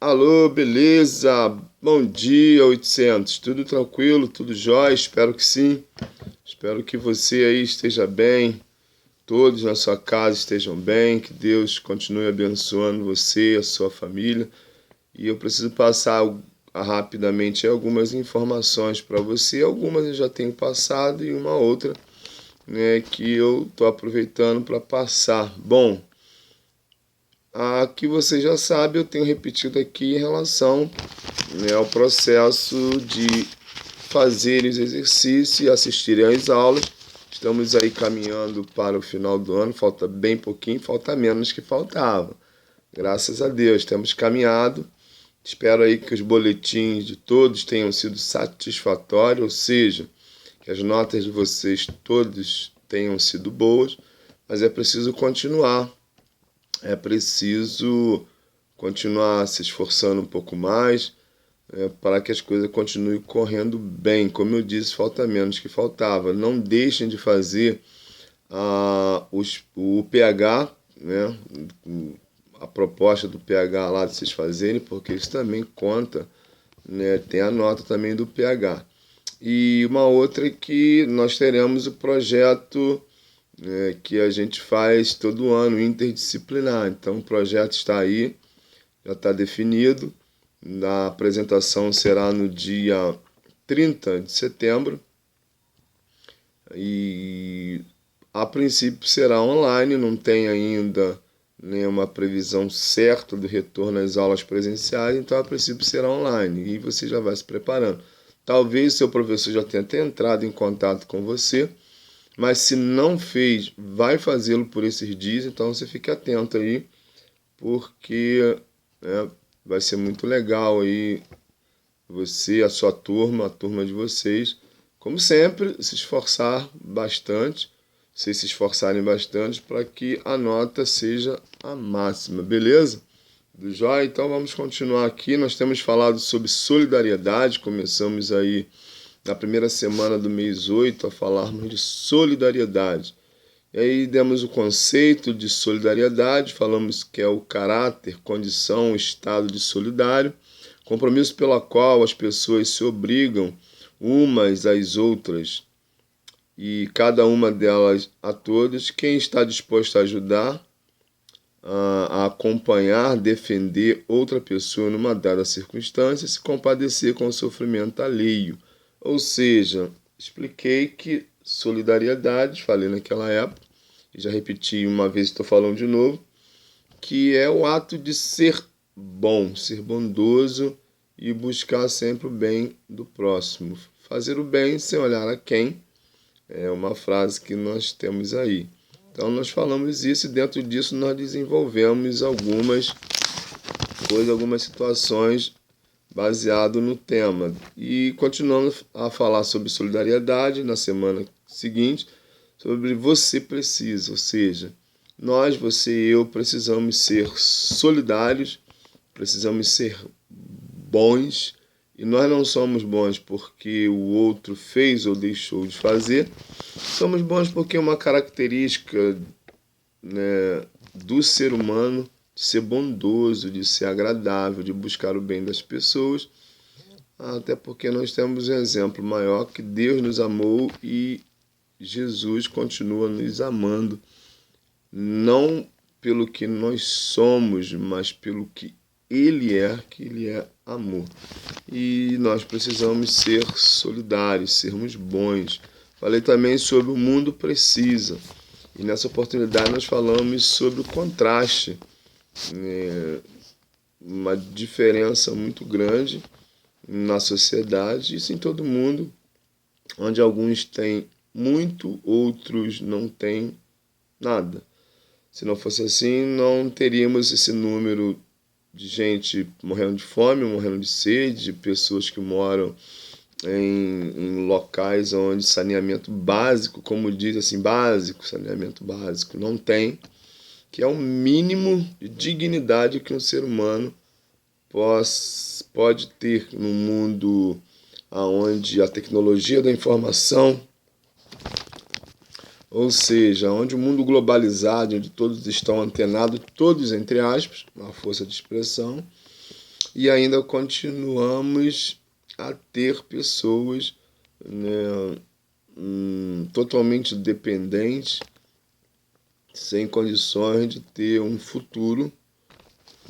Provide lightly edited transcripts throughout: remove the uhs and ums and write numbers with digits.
Alô, beleza? Bom dia, 800. Tudo tranquilo? Tudo jóia? Espero que sim. Espero que você aí esteja bem, todos na sua casa estejam bem, que Deus continue abençoando você, a sua família. E eu preciso passar rapidamente algumas informações para você. Algumas eu já tenho passado e uma outra, né, que eu estou aproveitando para passar. Bom, aqui você já sabe, eu tenho repetido aqui em relação, né, ao processo de fazer os exercícios e assistirem às aulas. Estamos aí caminhando para o final do ano, falta bem pouquinho, falta menos que faltava. Graças a Deus, temos caminhado. Espero aí que os boletins de todos tenham sido satisfatórios, ou seja, que as notas de vocês todos tenham sido boas, mas é preciso continuar. É preciso continuar se esforçando um pouco mais, para que as coisas continuem correndo bem. Como eu disse, falta menos que faltava. Não deixem de fazer o pH, né? A proposta do pH lá de vocês fazerem, porque isso também conta, né? Tem a nota também do pH. E uma outra é que nós teremos o projeto, que a gente faz todo ano, interdisciplinar. Então o projeto está aí, já está definido. A apresentação será no dia 30 de setembro e a princípio será online, não tem ainda nenhuma previsão certa do retorno às aulas presenciais, então a princípio será online e você já vai se preparando. Talvez seu professor já tenha até entrado em contato com você, mas se não fez, vai fazê-lo por esses dias, então você fique atento aí, porque vai ser muito legal aí você, a sua turma, a turma de vocês, como sempre, se esforçar bastante, vocês se esforçarem bastante para que a nota seja a máxima, beleza? Do jóia? Então vamos continuar aqui. Nós temos falado sobre solidariedade, começamos aí na primeira semana do mês 8 a falarmos de solidariedade. E aí demos o conceito de solidariedade, falamos que é o caráter, condição, estado de solidário, compromisso pela qual as pessoas se obrigam umas às outras e cada uma delas a todos. Quem está disposto a ajudar, a acompanhar, defender outra pessoa numa dada circunstância, se compadecer com o sofrimento alheio. Ou seja, expliquei que solidariedade, falei naquela época, e já repeti uma vez, estou falando de novo, que é o ato de ser bom, ser bondoso e buscar sempre o bem do próximo. Fazer o bem sem olhar a quem, é uma frase que nós temos aí. Então nós falamos isso e dentro disso nós desenvolvemos algumas coisas, algumas situações baseado no tema. E continuando a falar sobre solidariedade na semana seguinte, sobre você precisa, ou seja, nós, você e eu precisamos ser solidários, precisamos ser bons, e nós não somos bons porque o outro fez ou deixou de fazer, somos bons porque é uma característica, né, do ser humano de ser bondoso, de ser agradável, de buscar o bem das pessoas, até porque nós temos um exemplo maior que Deus nos amou e Jesus continua nos amando, não pelo que nós somos, mas pelo que que Ele é amor. E nós precisamos ser solidários, sermos bons. Falei também sobre o mundo precisa. E nessa oportunidade nós falamos sobre o contraste, né? Uma diferença muito grande na sociedade, isso em todo mundo, onde alguns têm muito, outros não têm nada. Se não fosse assim, não teríamos esse número de gente morrendo de fome, morrendo de sede, de pessoas que moram em locais onde saneamento básico, como diz assim, básico, saneamento básico, não tem, que é o mínimo de dignidade que um ser humano pode ter num mundo onde a tecnologia da informação, ou seja, onde o mundo globalizado, onde todos estão antenados, todos entre aspas, uma força de expressão, e ainda continuamos a ter pessoas, né, totalmente dependentes, sem condições de ter um futuro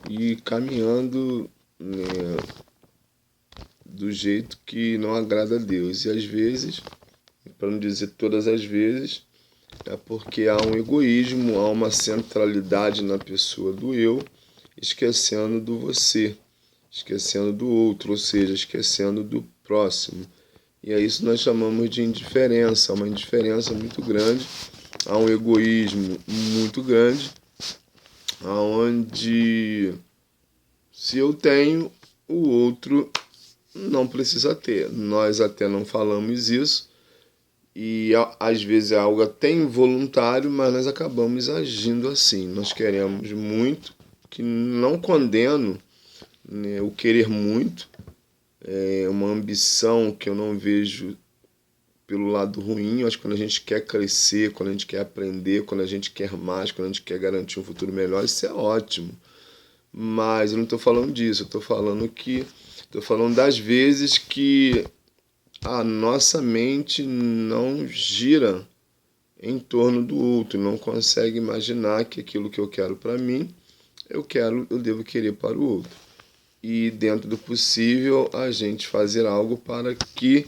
e caminhando, né, do jeito que não agrada a Deus. E às vezes, para não dizer todas as vezes, é porque há um egoísmo, há uma centralidade na pessoa do eu, esquecendo do você, esquecendo do outro, ou seja, esquecendo do próximo. E é isso que nós chamamos de indiferença, uma indiferença muito grande, há um egoísmo muito grande, aonde se eu tenho, o outro não precisa ter. Nós até não falamos isso, e às vezes é algo até involuntário, mas nós acabamos agindo assim. Nós queremos muito, que não condeno, né, o querer muito, é uma ambição que eu não vejo pelo lado ruim. Eu acho que quando a gente quer crescer, quando a gente quer aprender, quando a gente quer mais, quando a gente quer garantir um futuro melhor, isso é ótimo. Mas eu não estou falando disso, eu estou falando das vezes que a nossa mente não gira em torno do outro, não consegue imaginar que aquilo que eu quero para mim, eu devo querer para o outro. E dentro do possível, a gente fazer algo para que,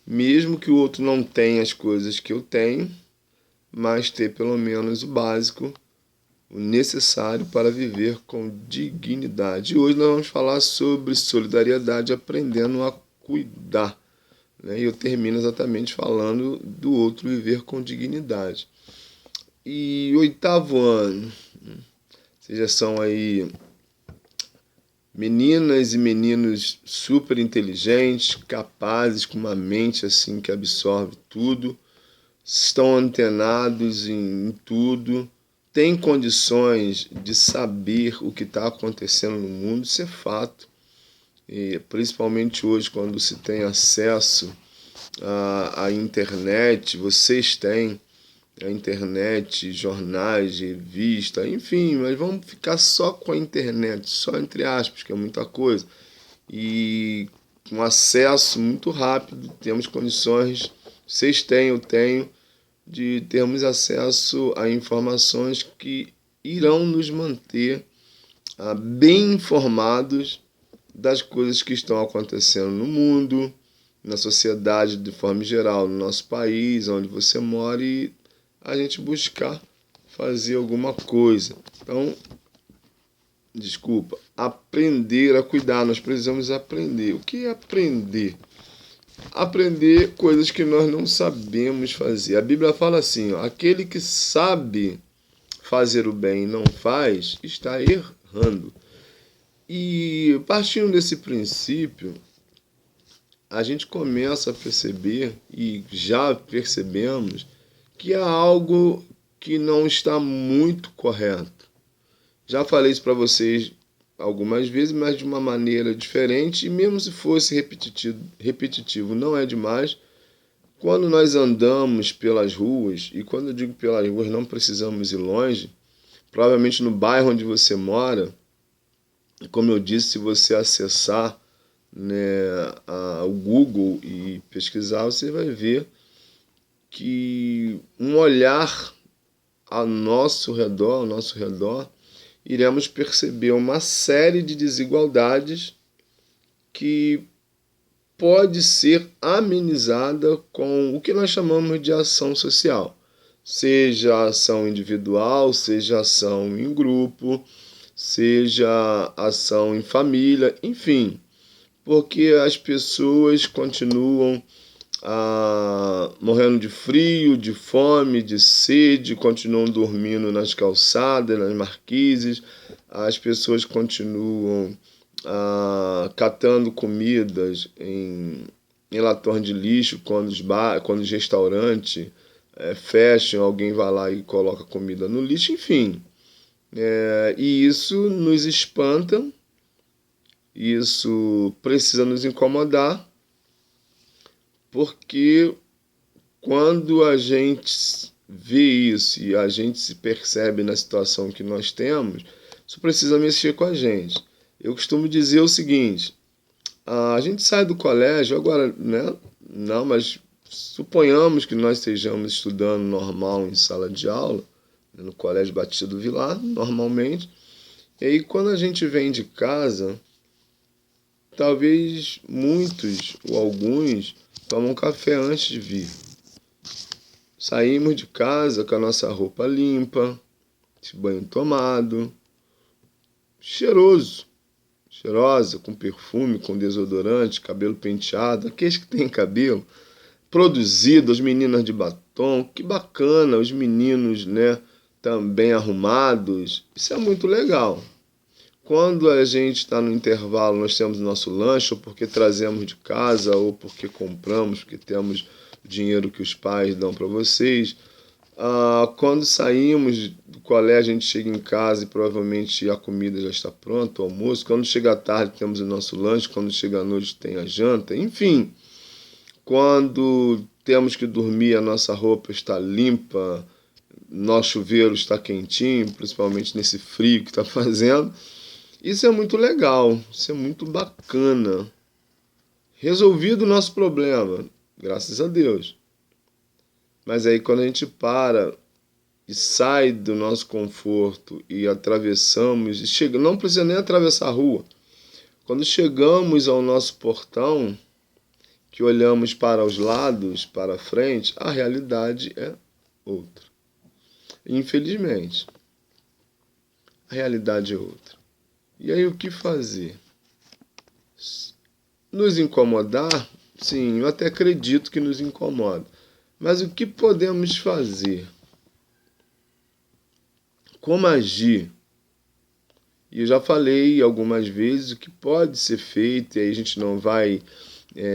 mesmo que o outro não tenha as coisas que eu tenho, mas ter pelo menos o básico, o necessário para viver com dignidade. E hoje nós vamos falar sobre solidariedade, aprendendo a cuidar, né? E eu termino exatamente falando do outro viver com dignidade. E 8º ano, vocês já são aí meninas e meninos super inteligentes, capazes, com uma mente assim que absorve tudo, estão antenados em tudo, têm condições de saber o que está acontecendo no mundo, isso é fato. E principalmente hoje, quando se tem acesso à internet, vocês têm a internet, jornais, revista, enfim, mas vamos ficar só com a internet, só entre aspas, que é muita coisa. E com acesso muito rápido, temos condições, vocês têm, eu tenho, de termos acesso a informações que irão nos manter bem informados das coisas que estão acontecendo no mundo, na sociedade de forma geral, no nosso país, onde você mora, e a gente buscar fazer alguma coisa. Então, aprender a cuidar, nós precisamos aprender. O que é aprender? Aprender coisas que nós não sabemos fazer. A Bíblia fala assim, ó, aquele que sabe fazer o bem e não faz, está errando. E partindo desse princípio, a gente começa a perceber, e já percebemos, que há algo que não está muito correto. Já falei isso para vocês algumas vezes, mas de uma maneira diferente, e mesmo se fosse repetitivo, não é demais. Quando nós andamos pelas ruas, e quando eu digo pelas ruas, não precisamos ir longe, provavelmente no bairro onde você mora, como eu disse, se você acessar, né, o Google e pesquisar, você vai ver que um olhar ao nosso redor, iremos perceber uma série de desigualdades que pode ser amenizada com o que nós chamamos de ação social, seja ação individual, seja ação em grupo, seja ação em família, enfim, porque as pessoas continuam morrendo de frio, de fome, de sede, continuam dormindo nas calçadas, nas marquises, as pessoas continuam catando comidas em latões de lixo quando os restaurantes fecham, alguém vai lá e coloca comida no lixo, enfim. E isso nos espanta, isso precisa nos incomodar, porque quando a gente vê isso e a gente se percebe na situação que nós temos, isso precisa mexer com a gente. Eu costumo dizer o seguinte: a gente sai do colégio agora, né? Não, mas suponhamos que nós estejamos estudando normal em sala de aula, né, no Colégio Batista do Vilar, normalmente. E aí, quando a gente vem de casa, talvez muitos ou alguns tomam café antes de vir. Saímos de casa com a nossa roupa limpa, esse banho tomado, cheirosa, com perfume, com desodorante, cabelo penteado, aqueles que têm cabelo, produzido, as meninas de batom, que bacana, os meninos, né, também arrumados, isso é muito legal. Quando a gente está no intervalo, nós temos nosso lanche, ou porque trazemos de casa, ou porque compramos, porque temos dinheiro que os pais dão para vocês. Quando saímos do colégio, a gente chega em casa e provavelmente a comida já está pronta, o almoço. Quando chega à tarde, temos o nosso lanche. Quando chega à noite, tem a janta. Enfim, quando temos que dormir, a nossa roupa está limpa, nosso chuveiro está quentinho, principalmente nesse frio que está fazendo. Isso é muito legal, isso é muito bacana. Resolvido o nosso problema, graças a Deus. Mas aí quando a gente para e sai do nosso conforto e atravessamos, e chega, não precisa nem atravessar a rua. Quando chegamos ao nosso portão, que olhamos para os lados, para a frente, a realidade é outra. Infelizmente, a realidade é outra. E aí o que fazer? Nos incomodar? Sim, eu até acredito que nos incomoda. Mas o que podemos fazer? Como agir? E eu já falei algumas vezes o que pode ser feito, e aí a gente não vai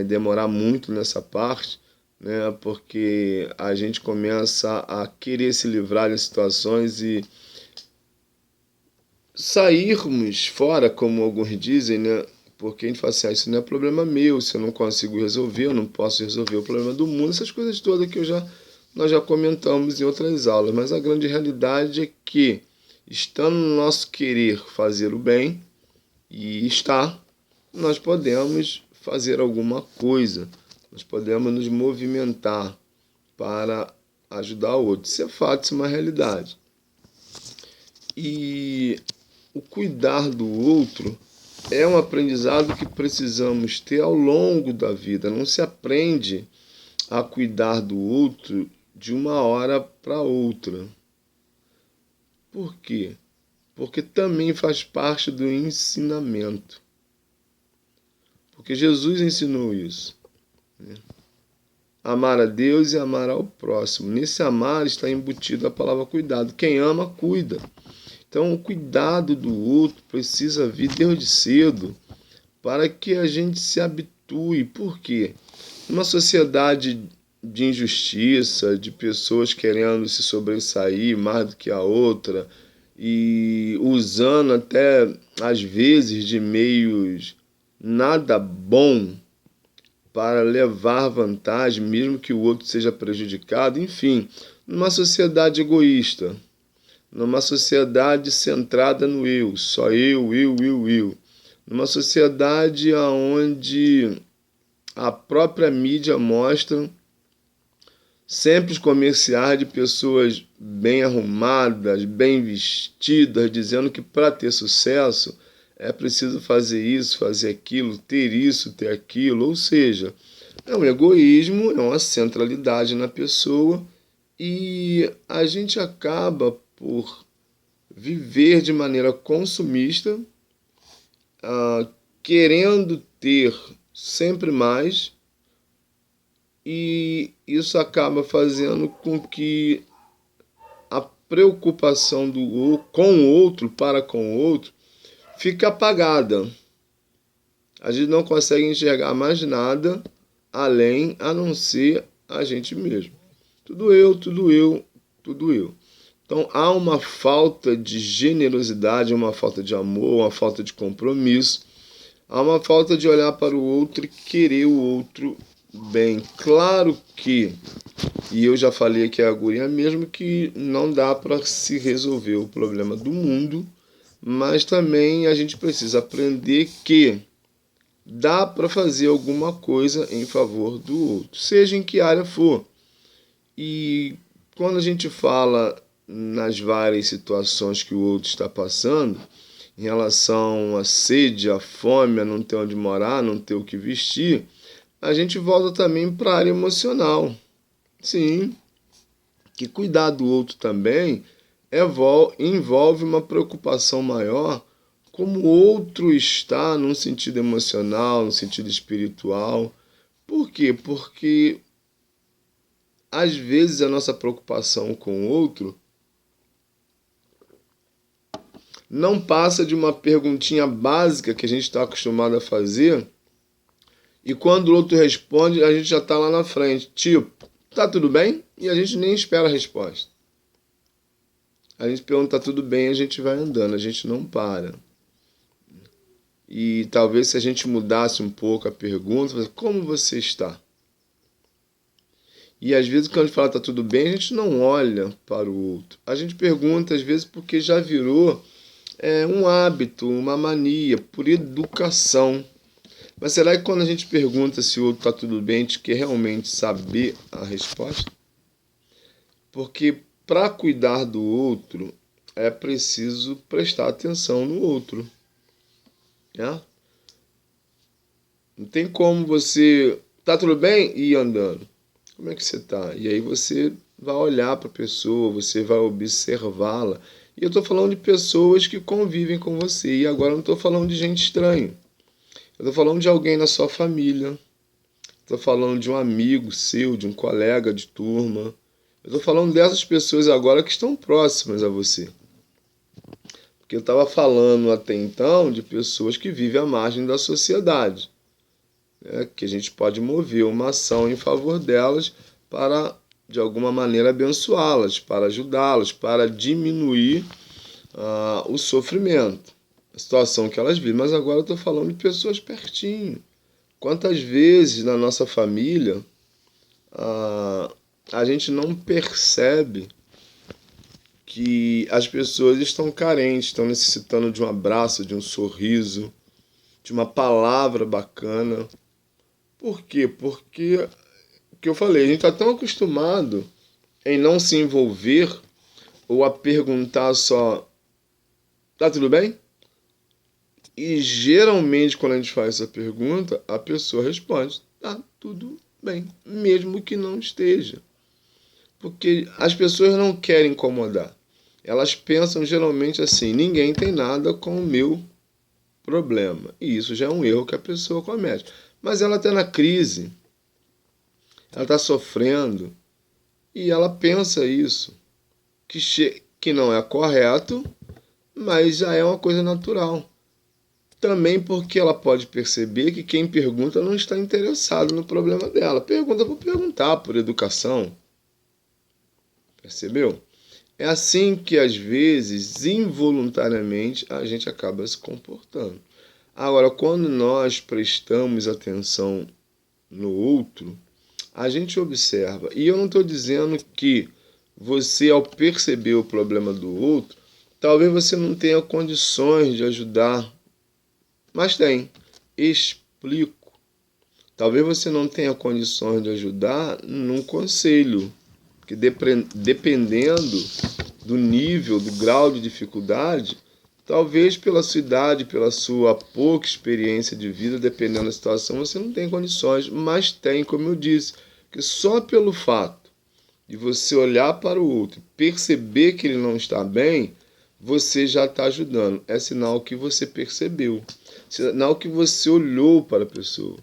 demorar muito nessa parte, né? Porque a gente começa a querer se livrar de situações e sairmos fora, como alguns dizem, né? Porque a gente fala assim, isso não é problema meu, se eu não consigo resolver, eu não posso resolver o problema do mundo, essas coisas todas que nós já comentamos em outras aulas, mas a grande realidade é que, estando no nosso querer fazer o bem, e está, nós podemos fazer alguma coisa, nós podemos nos movimentar para ajudar o outro. Isso é fato, isso é uma realidade. E o cuidar do outro é um aprendizado que precisamos ter ao longo da vida. Não se aprende a cuidar do outro de uma hora para outra. Por quê? Porque também faz parte do ensinamento. Porque Jesus ensinou isso, né? Amar a Deus e amar ao próximo. Nesse amar está embutido a palavra cuidado. Quem ama, cuida. Então, o cuidado do outro precisa vir desde cedo para que a gente se habitue. Por quê? Numa sociedade de injustiça, de pessoas querendo se sobressair mais do que a outra e usando até, às vezes, de meios nada bom para levar vantagem, mesmo que o outro seja prejudicado. Enfim, numa sociedade egoísta, numa sociedade centrada no eu, só eu. Numa sociedade onde a própria mídia mostra sempre os comerciais de pessoas bem arrumadas, bem vestidas, dizendo que para ter sucesso é preciso fazer isso, fazer aquilo, ter isso, ter aquilo. Ou seja, é um egoísmo, é uma centralidade na pessoa e a gente acaba por viver de maneira consumista, querendo ter sempre mais, e isso acaba fazendo com que a preocupação com o outro, para com o outro, fique apagada. A gente não consegue enxergar mais nada além a não ser a gente mesmo. Tudo eu, tudo eu, tudo eu. Então há uma falta de generosidade, uma falta de amor, uma falta de compromisso, há uma falta de olhar para o outro e querer o outro bem. Claro que, e eu já falei aqui a guria mesmo, que não dá para se resolver o problema do mundo mas também a gente precisa aprender que dá para fazer alguma coisa em favor do outro, seja em que área for. E quando a gente fala nas várias situações que o outro está passando, em relação à sede, à fome, a não ter onde morar, não ter o que vestir, a gente volta também para a área emocional. Sim, que cuidar do outro também envolve uma preocupação maior como o outro está num sentido emocional, no sentido espiritual. Por quê? Porque às vezes a nossa preocupação com o outro não passa de uma perguntinha básica que a gente está acostumado a fazer, e quando o outro responde, a gente já está lá na frente. Tipo, tá tudo bem? E a gente nem espera a resposta. A gente pergunta, tá tudo bem, a gente vai andando, a gente não para. E talvez se a gente mudasse um pouco a pergunta, como você está? E às vezes quando a gente fala tá tudo bem, a gente não olha para o outro. A gente pergunta às vezes porque já virou um hábito, uma mania, por educação. Mas será que quando a gente pergunta se o outro está tudo bem, a gente quer realmente saber a resposta? Porque para cuidar do outro, é preciso prestar atenção no outro. Né? Não tem como você... Tá tudo bem? E ir andando. Como é que você tá? E aí você vai olhar para a pessoa, você vai observá-la. E eu estou falando de pessoas que convivem com você. E agora eu não estou falando de gente estranha. Eu estou falando de alguém na sua família. Estou falando de um amigo seu, de um colega de turma. Eu estou falando dessas pessoas agora que estão próximas a você. Porque eu estava falando até então de pessoas que vivem à margem da sociedade. Que a gente pode mover uma ação em favor delas para, de alguma maneira, abençoá-las, para ajudá-las, para diminuir o sofrimento, a situação que elas vivem. Mas agora eu estou falando de pessoas pertinho. Quantas vezes na nossa família a gente não percebe que as pessoas estão carentes, estão necessitando de um abraço, de um sorriso, de uma palavra bacana. Por quê? Porque, o que eu falei, a gente está tão acostumado em não se envolver ou a perguntar só, tá tudo bem? E geralmente quando a gente faz essa pergunta, a pessoa responde, tá tudo bem, mesmo que não esteja. Porque as pessoas não querem incomodar. Elas pensam geralmente assim, ninguém tem nada com o meu problema. E isso já é um erro que a pessoa comete. Mas ela está na crise, ela está sofrendo, e ela pensa isso, que não é correto, mas já é uma coisa natural. Também porque ela pode perceber que quem pergunta não está interessado no problema dela. Pergunta por perguntar, por educação. Percebeu? É assim que, às vezes, involuntariamente, a gente acaba se comportando. Agora, quando nós prestamos atenção no outro, a gente observa. E eu não estou dizendo que você, ao perceber o problema do outro, talvez você não tenha condições de ajudar. Mas tem. Explico. Talvez você não tenha condições de ajudar num conselho. Que dependendo do nível, do grau de dificuldade, talvez pela sua idade, pela sua pouca experiência de vida, dependendo da situação, você não tem condições, mas tem, como eu disse, que só pelo fato de você olhar para o outro e perceber que ele não está bem, você já está ajudando. É sinal que você percebeu, sinal que você olhou para a pessoa,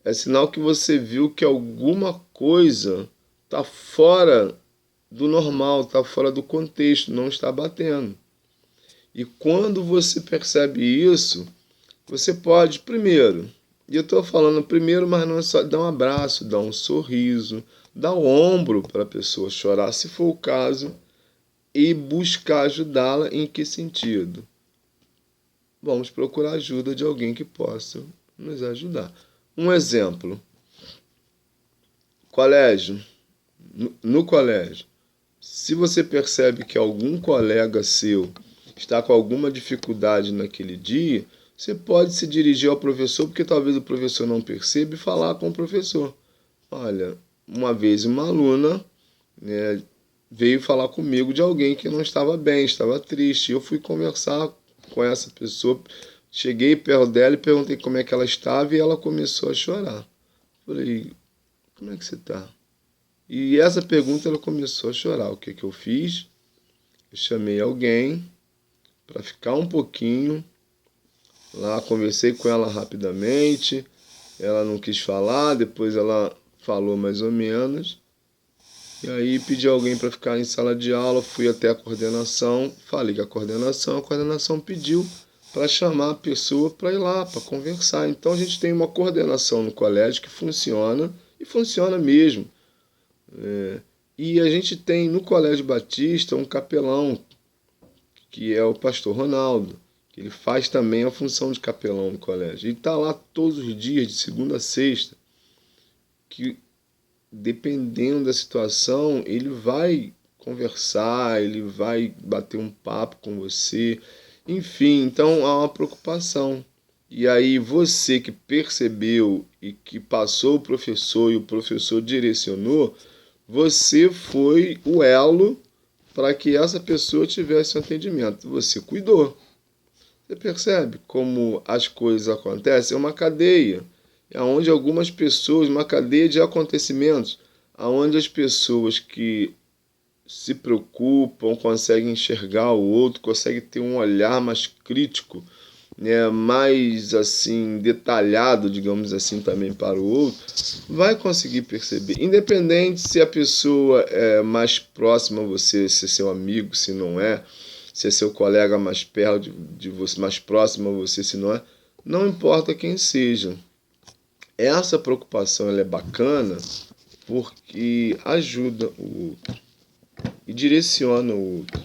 é sinal que você viu que alguma coisa está fora do normal, está fora do contexto, não está batendo. E quando você percebe isso, você pode, primeiro, e eu estou falando primeiro, mas não é só dar um abraço, dar um sorriso, dar o ombro para a pessoa chorar, se for o caso, e buscar ajudá-la em que sentido? Vamos procurar ajuda de alguém que possa nos ajudar. Um exemplo, colégio. No colégio, se você percebe que algum colega seu está com alguma dificuldade naquele dia, você pode se dirigir ao professor, porque talvez o professor não perceba, e falar com o professor. Olha, uma vez uma aluna, né, veio falar comigo de alguém que não estava bem, estava triste. Eu fui conversar com essa pessoa, cheguei perto dela e perguntei como é que ela estava e ela começou a chorar. Falei, como é que você está? E essa pergunta ela começou a chorar. O que que eu fiz? Eu chamei alguém para ficar um pouquinho lá, conversei com ela rapidamente. Ela não quis falar, depois ela falou mais ou menos. E aí pedi alguém para ficar em sala de aula, fui até a coordenação, falei com a coordenação pediu para chamar a pessoa para ir lá, para conversar. Então a gente tem uma coordenação no colégio que funciona, e funciona mesmo. E a gente tem no Colégio Batista um capelão, que é o pastor Ronaldo, que ele faz também a função de capelão no colégio. Ele está lá todos os dias, de segunda a sexta, que dependendo da situação, ele vai conversar, ele vai bater um papo com você, enfim, então há uma preocupação. E aí você que percebeu e que passou o professor e o professor direcionou, você foi o elo para que essa pessoa tivesse um atendimento. Você cuidou. Você percebe como as coisas acontecem? É uma cadeia. É onde algumas pessoas, uma cadeia de acontecimentos, onde as pessoas que se preocupam, conseguem enxergar o outro, conseguem ter um olhar mais crítico, né, mais assim detalhado, digamos assim, também para o outro, vai conseguir perceber, independente se a pessoa é mais próxima a você, se é seu amigo, se não é, se é seu colega mais perto de você, mais próximo a você, se não é, não importa quem seja. Essa preocupação ela é bacana porque ajuda o outro e direciona o outro,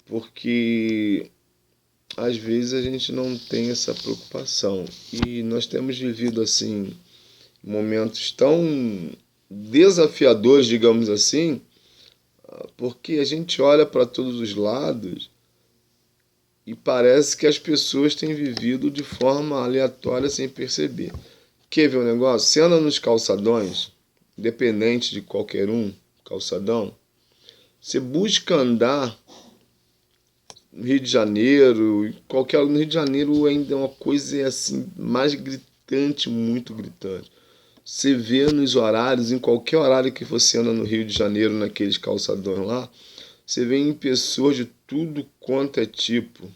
porque às vezes a gente não tem essa preocupação e nós temos vivido assim momentos tão desafiadores, digamos assim, porque a gente olha para todos os lados e parece que as pessoas têm vivido de forma aleatória sem perceber. Quer ver um negócio? Você anda nos calçadões, independente de qualquer um, calçadão, você busca andar no Rio de Janeiro, qualquer no Rio de Janeiro ainda é uma coisa assim mais gritante, muito gritante. Você vê nos horários, em qualquer horário que você anda no Rio de Janeiro, naqueles calçadões lá, você vê em pessoas de tudo quanto é tipo,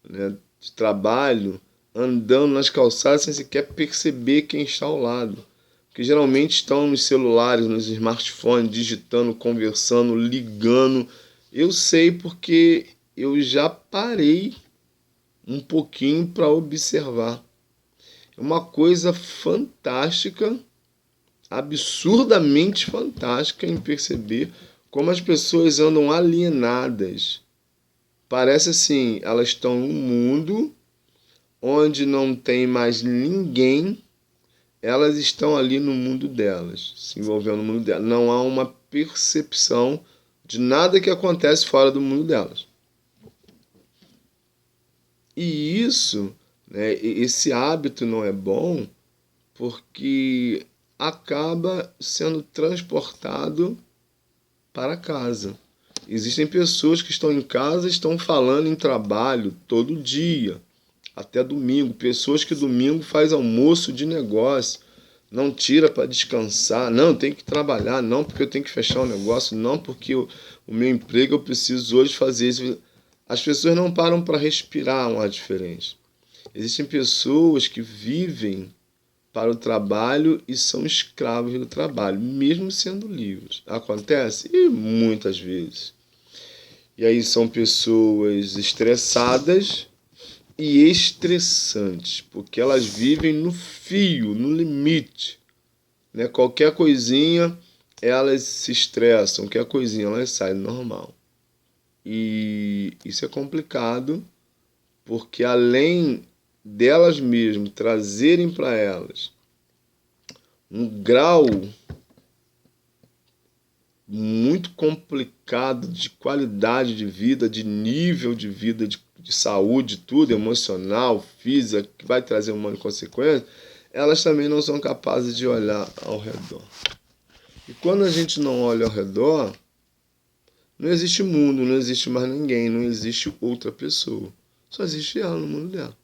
né, de trabalho, andando nas calçadas sem sequer perceber quem está ao lado. Porque geralmente estão nos celulares, nos smartphones, digitando, conversando, ligando. Eu sei porque eu já parei um pouquinho para observar. É uma coisa fantástica, absurdamente fantástica em perceber como as pessoas andam alienadas. Parece assim, elas estão num mundo onde não tem mais ninguém, elas estão ali no mundo delas, se envolvendo no mundo delas. Não há uma percepção de nada que acontece fora do mundo delas. E isso, né, esse hábito não é bom porque acaba sendo transportado para casa. Existem pessoas que estão em casa e estão falando em trabalho todo dia, até domingo. Pessoas que domingo faz almoço de negócio, não tira para descansar. Não, eu tenho que trabalhar. Não, porque eu tenho que fechar o negócio. Não, porque o meu emprego eu preciso hoje fazer isso. As pessoas não param para respirar um ar diferente. Existem pessoas que vivem para o trabalho e são escravos do trabalho, mesmo sendo livres. Acontece? E muitas vezes. E aí são pessoas estressadas e estressantes, porque elas vivem no fio, no limite, né? Qualquer coisinha elas se estressam, qualquer coisinha elas saem do normal. E isso é complicado, porque além delas mesmas trazerem para elas um grau muito complicado de qualidade de vida, de nível de vida, de saúde, tudo, emocional, física, que vai trazer um monte de consequências, elas também não são capazes de olhar ao redor. E quando a gente não olha ao redor, não existe mundo, não existe mais ninguém, não existe outra pessoa. Só existe ela no mundo dela.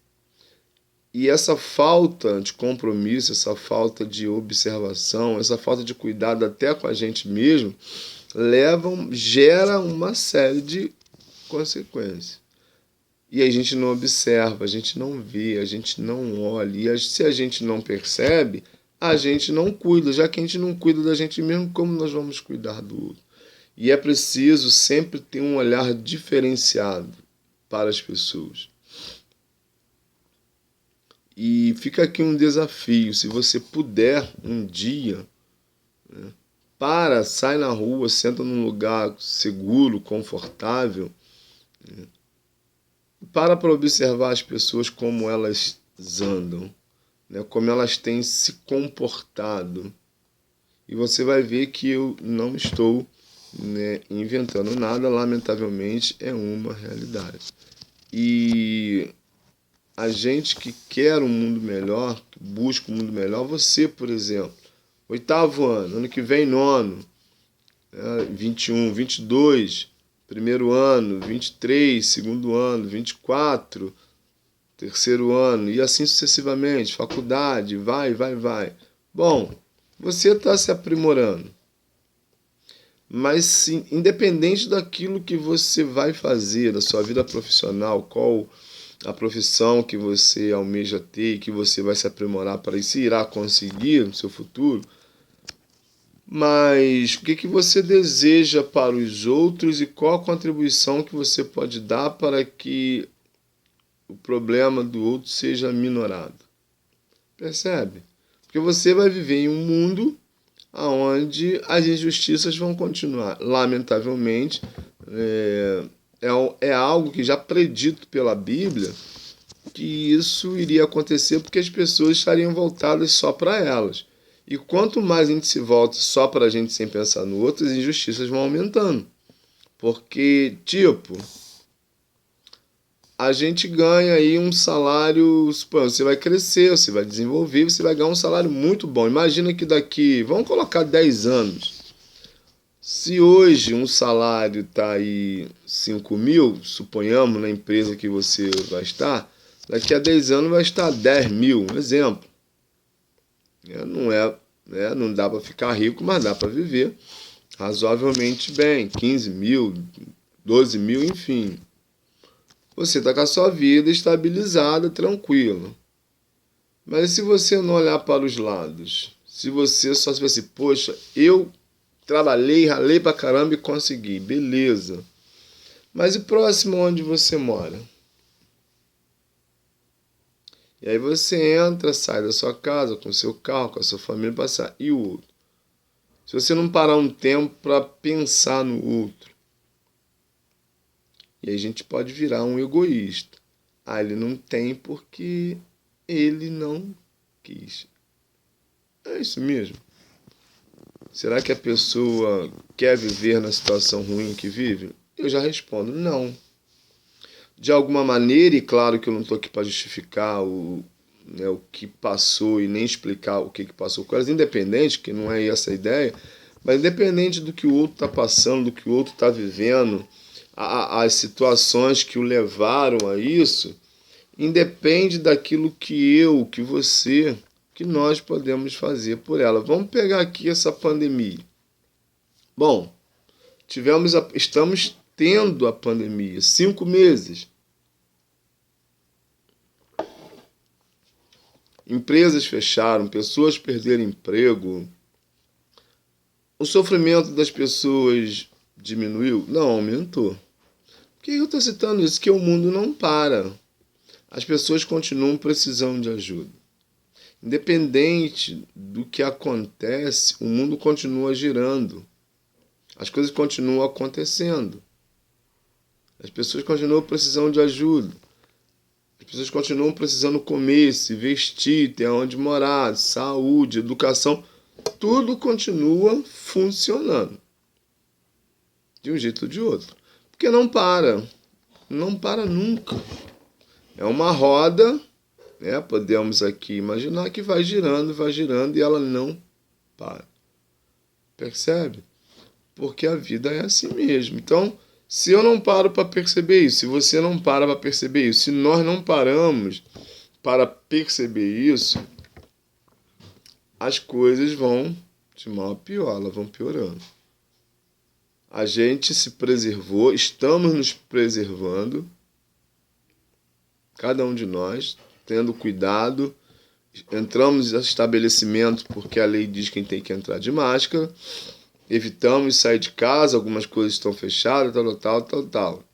E essa falta de compromisso, essa falta de observação, essa falta de cuidado até com a gente mesmo, gera uma série de consequências. E a gente não observa, a gente não vê, a gente não olha. E se a gente não percebe, a gente não cuida. Já que a gente não cuida da gente mesmo, como nós vamos cuidar do outro? E é preciso sempre ter um olhar diferenciado para as pessoas. E fica aqui um desafio, se você puder um dia, né, sai na rua, senta num lugar seguro, confortável, né, para observar as pessoas como elas andam, né, como elas têm se comportado. E você vai ver que eu não estou, né, inventando nada, lamentavelmente é uma realidade. E a gente que quer um mundo melhor, que busca um mundo melhor, você, por exemplo, 8º ano, ano que vem 9º, 21, 22, primeiro ano, 23, segundo ano, 24, terceiro ano, e assim sucessivamente, faculdade, vai. Bom, você está se aprimorando, mas sim, independente daquilo que você vai fazer, da sua vida profissional, qual a profissão que você almeja ter e que você vai se aprimorar para isso e irá conseguir no seu futuro, mas o que você deseja para os outros e qual a contribuição que você pode dar para que o problema do outro seja minorado? Percebe? Porque você vai viver em um mundo onde as injustiças vão continuar. Lamentavelmente, é algo que já predito pela Bíblia, que isso iria acontecer porque as pessoas estariam voltadas só para elas. E quanto mais a gente se volta só para a gente sem pensar no outro, as injustiças vão aumentando. Porque, a gente ganha aí um salário, você vai crescer, você vai desenvolver, você vai ganhar um salário muito bom. Imagina que daqui, vamos colocar 10 anos, se hoje um salário está aí 5 mil, suponhamos na empresa que você vai estar, daqui a 10 anos vai estar 10 mil, um exemplo. Não dá para ficar rico, mas dá para viver razoavelmente bem, 15 mil, 12 mil, enfim. Você está com a sua vida estabilizada, tranquilo. Mas se você não olhar para os lados, se você só se assim, poxa, eu trabalhei, ralei pra caramba e consegui, beleza. Mas e próximo onde você mora? E aí você entra, sai da sua casa, com o seu carro, com a sua família, passar. E o outro? Se você não parar um tempo para pensar no outro, e aí a gente pode virar um egoísta. Ele não tem porque ele não quis. É isso mesmo. Será que a pessoa quer viver na situação ruim que vive? Eu já respondo, não. De alguma maneira, e claro que eu não estou aqui para justificar o que passou e nem explicar o que passou com elas, independente, que não é essa a ideia, mas independente do que o outro está passando, do que o outro está vivendo, as situações que o levaram a isso, independe daquilo que você, que nós podemos fazer por ela. Vamos pegar aqui essa pandemia. Bom, estamos tendo a pandemia, 5 meses. Empresas fecharam, pessoas perderam emprego. O sofrimento das pessoas diminuiu? Não, aumentou. Por que eu estou citando isso? Que o mundo não para. As pessoas continuam precisando de ajuda. Independente do que acontece, o mundo continua girando. As coisas continuam acontecendo. As pessoas continuam precisando de ajuda. As pessoas continuam precisando comer, se vestir, ter onde morar, saúde, educação. Tudo continua funcionando. de um jeito ou de outro. Porque não para nunca. É uma roda, né? Podemos aqui imaginar que vai girando e ela não para. Percebe? Porque a vida é assim mesmo. Então, se eu não paro para perceber isso, se você não para perceber isso, se nós não paramos para perceber isso, as coisas vão de mal a pior, elas vão piorando. A gente se preservou, estamos nos preservando, cada um de nós, tendo cuidado. Entramos em estabelecimento porque a lei diz que tem que entrar de máscara. Evitamos sair de casa, algumas coisas estão fechadas, tal.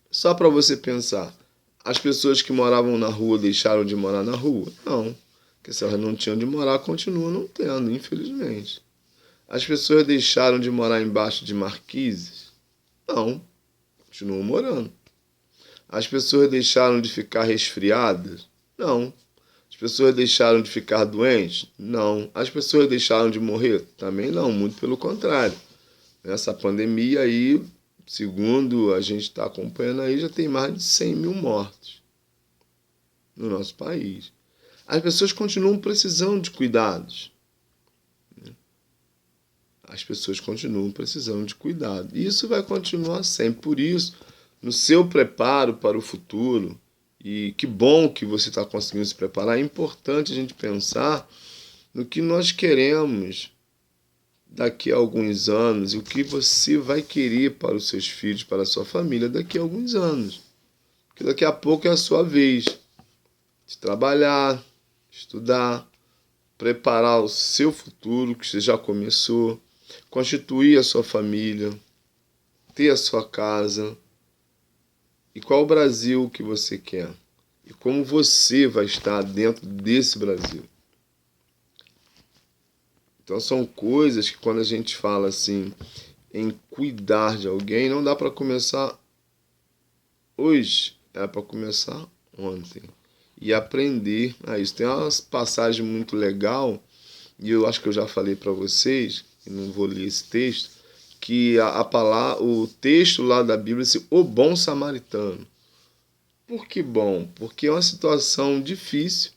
Só para você pensar, as pessoas que moravam na rua deixaram de morar na rua? Não, porque se elas não tinham de morar, continuam não tendo, infelizmente. As pessoas deixaram de morar embaixo de marquises? Não, continuam morando. As pessoas deixaram de ficar resfriadas? Não. As pessoas deixaram de ficar doentes? Não. As pessoas deixaram de morrer? Também não, muito pelo contrário. Nessa pandemia aí, segundo a gente está acompanhando aí, já tem mais de 100 mil mortos no nosso país. As pessoas continuam precisando de cuidados. As pessoas continuam precisando de cuidado. E isso vai continuar sempre. Por isso, no seu preparo para o futuro, e que bom que você está conseguindo se preparar, é importante a gente pensar no que nós queremos daqui a alguns anos e o que você vai querer para os seus filhos, para a sua família daqui a alguns anos. Porque daqui a pouco é a sua vez de trabalhar, estudar, preparar o seu futuro, que você já começou, constituir a sua família, ter a sua casa. E qual o Brasil que você quer? E como você vai estar dentro desse Brasil? Então são coisas que quando a gente fala assim em cuidar de alguém, não dá para começar hoje, é para começar ontem. E aprender a isso. Tem uma passagem muito legal, e eu acho que eu já falei para vocês, e não vou ler esse texto, que o texto lá da Bíblia é o bom samaritano. Por que bom? Porque é uma situação difícil,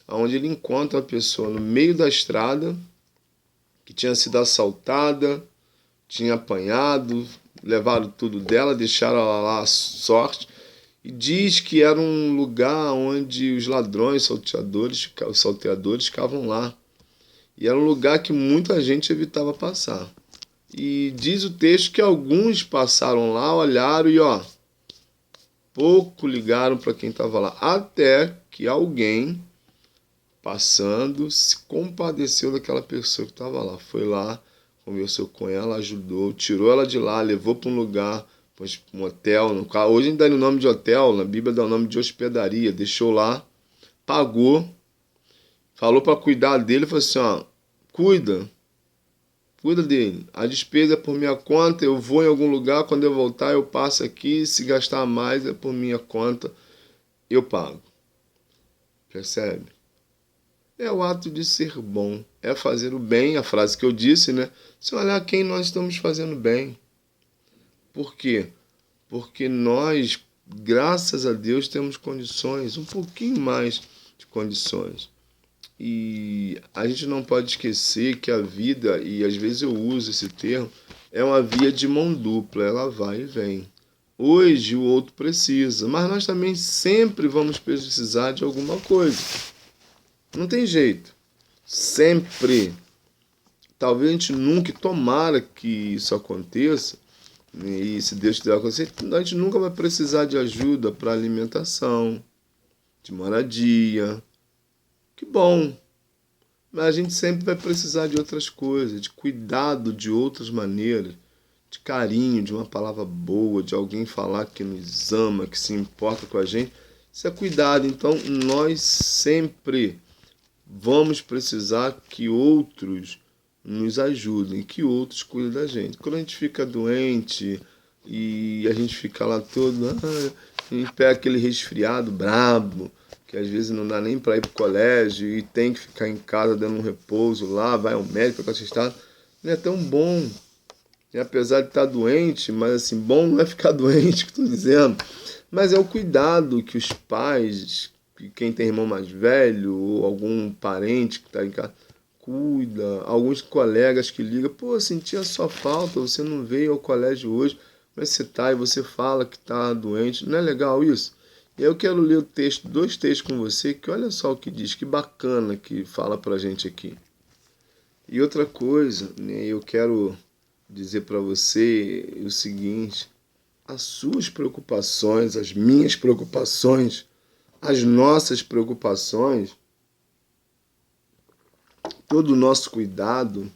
onde ele encontra a pessoa no meio da estrada, que tinha sido assaltada, tinha apanhado, levaram tudo dela, deixaram ela lá à sorte, e diz que era um lugar onde os ladrões, os salteadores ficavam lá. E era um lugar que muita gente evitava passar. E diz o texto que alguns passaram lá, olharam e pouco ligaram para quem estava lá. Até que alguém, passando, se compadeceu daquela pessoa que estava lá. Foi lá, conversou com ela, ajudou, tirou ela de lá, levou para um lugar, um hotel. Hoje ainda dá o nome de hotel, na Bíblia dá o nome de hospedaria. Deixou lá, pagou, falou para cuidar dele, falou assim, cuida dele. A despesa é por minha conta, eu vou em algum lugar, quando eu voltar eu passo aqui, se gastar mais é por minha conta, eu pago. Percebe? É o ato de ser bom, é fazer o bem, a frase que eu disse, né? Se olhar quem nós estamos fazendo bem. Por quê? Porque nós, graças a Deus, temos condições, um pouquinho mais de condições. E a gente não pode esquecer que a vida, e às vezes eu uso esse termo, é uma via de mão dupla, ela vai e vem. Hoje o outro precisa, mas nós também sempre vamos precisar de alguma coisa. Não tem jeito. Sempre. Talvez a gente nunca, tomara que isso aconteça, e se Deus quiser acontecer, a gente nunca vai precisar de ajuda para alimentação, de moradia. Que bom. Mas a gente sempre vai precisar de outras coisas, de cuidado de outras maneiras, de carinho, de uma palavra boa, de alguém falar que nos ama, que se importa com a gente. Isso é cuidado. Então, nós sempre vamos precisar que outros nos ajudem, que outros cuidem da gente. Quando a gente fica doente e a gente fica lá todo, a gente pega aquele resfriado brabo, que às vezes não dá nem para ir para o colégio e tem que ficar em casa dando um repouso lá, vai ao médico com esse estado, não é tão bom. E apesar de estar doente, mas assim, bom não é ficar doente, que estou dizendo, mas é o cuidado que os pais, que quem tem irmão mais velho, ou algum parente que está em casa, cuida, alguns colegas que ligam, pô, senti a sua falta, você não veio ao colégio hoje, mas você tá e você fala que está doente, não é legal isso? E eu quero ler o texto, dois textos com você, que olha só o que diz, que bacana que fala pra gente aqui. E outra coisa, né, eu quero dizer para você o seguinte: as suas preocupações, as minhas preocupações, as nossas preocupações, todo o nosso cuidado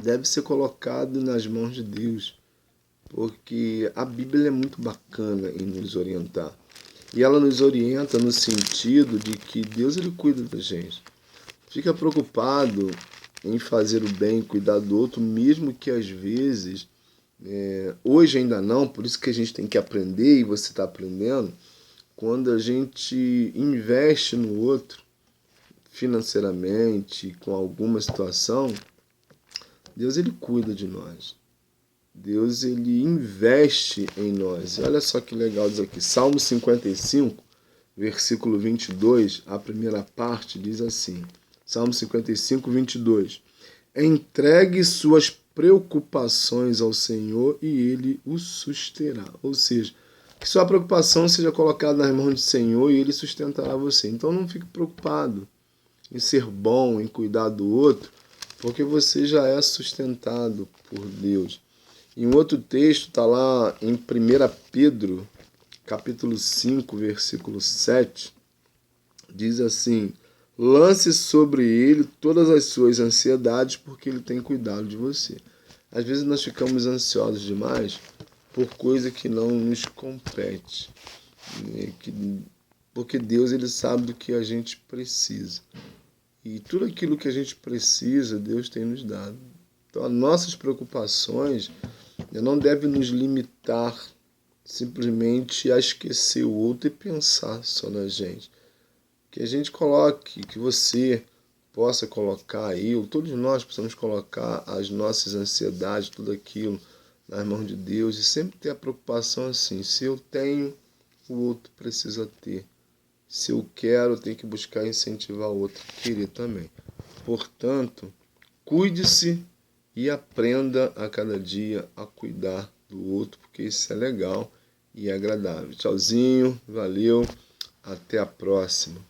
deve ser colocado nas mãos de Deus, porque a Bíblia é muito bacana em nos orientar. E ela nos orienta no sentido de que Deus ele cuida da gente. Fica preocupado em fazer o bem, cuidar do outro, mesmo que às vezes, hoje ainda não, por isso que a gente tem que aprender, e você está aprendendo, quando a gente investe no outro, financeiramente, com alguma situação, Deus ele cuida de nós. Deus ele investe em nós. E olha só que legal isso aqui. Salmo 55, versículo 22, a primeira parte diz assim. Salmo 55, 22. Entregue suas preocupações ao Senhor e Ele o susterá. Ou seja, que sua preocupação seja colocada nas mãos do Senhor e Ele sustentará você. Então não fique preocupado em ser bom, em cuidar do outro, porque você já é sustentado por Deus. Em outro texto, está lá em 1 Pedro, capítulo 5, versículo 7, diz assim: lance sobre ele todas as suas ansiedades, porque ele tem cuidado de você. Às vezes nós ficamos ansiosos demais por coisa que não nos compete, né? Porque Deus ele sabe do que a gente precisa. E tudo aquilo que a gente precisa, Deus tem nos dado. Então, as nossas preocupações não devem nos limitar simplesmente a esquecer o outro e pensar só na gente. Que a gente coloque, que você possa colocar aí, ou todos nós possamos colocar as nossas ansiedades, tudo aquilo nas mãos de Deus e sempre ter a preocupação assim: se eu tenho, o outro precisa ter. Se eu quero, eu tenho que buscar incentivar o outro a querer também. Portanto, cuide-se e aprenda a cada dia a cuidar do outro, porque isso é legal e é agradável. Tchauzinho, valeu, até a próxima.